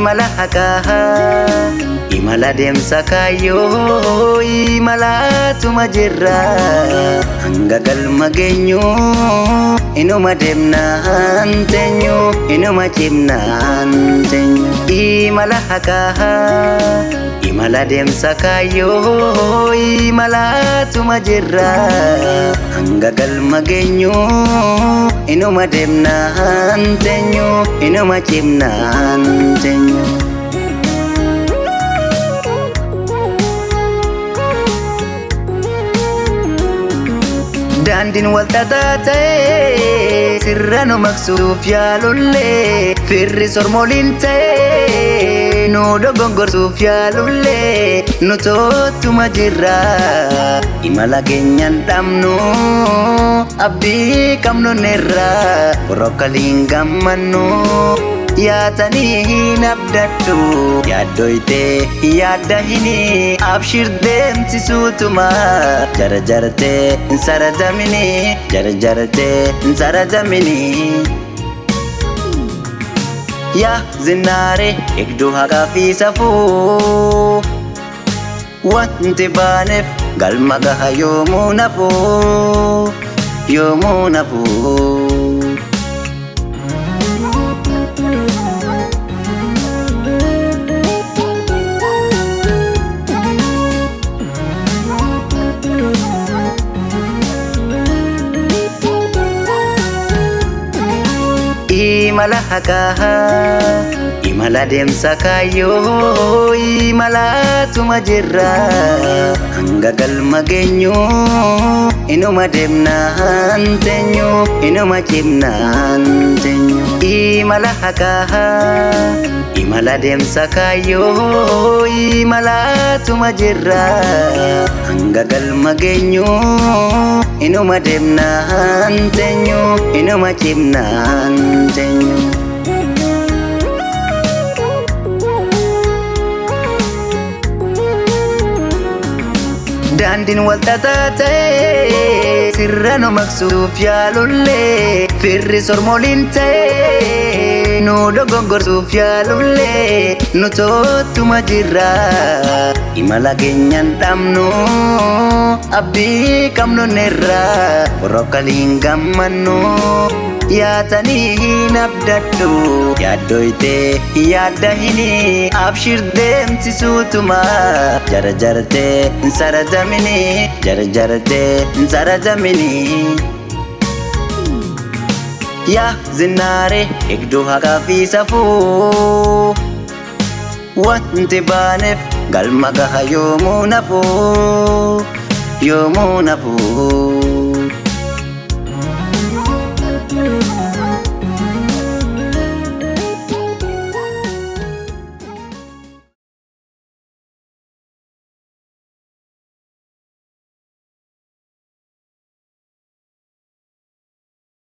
imala haqaa imala deemsa kaayyoo imalaatuma jirra hanga galma geenyu inuma deemnaan teenyu inuma cimnaan teenyu imala haqaa imala deemsa kaayyoo imalaatuma jirra hanga galma geenyu inuma deemnaan teenyu inuma cimnaan teenyu Dandin wal tatata'e sirra nu maqsuuf yaalullee firri sormooliin ta'e nu dogongorsuuf yaalullee nu tottuma jirra imala keenyan dhabnu abdii qabnu nerra borokkaliin gammannu yaatanii hin abdadhu yaaddoyte yaadda hini abshir deemsisuutuma jarjarte saradamini jarjarte saradamini yaa zinnaare eegduu haqaa fi safuu wanti baaneef galma gaha yoomuu nafuu yoomuu nafuu imala haqaa imala deemsa kaayyoo imalaatuma jirra hanga galma geenyu inuma deemnaan teenyu inuma cimnaan teenyu imala haqaa imala deemsa kaayyoo imalaatuma jirra hanga galma geenyu inuma deemnaan teenyu inuma cimnaan teenyu Dandin wal tatata'e sirra nu maqsuuf yaalullee firri sormooliin ta'e nu dogongorsuuf yaalullee nu tottuma jirra imala keenyan dhabnu abdii qabnu nerra borokkaliin gammannu yaatanii hin abdadhu yaaddoyte yaadda hini abshir deemsisuutuma jarjarte saradamini jarjarte saradamini yaa zinnaare eegduu haqaa fi safuu wanti baaneef galma gaha yoomuu nafuu yoomuu nafuu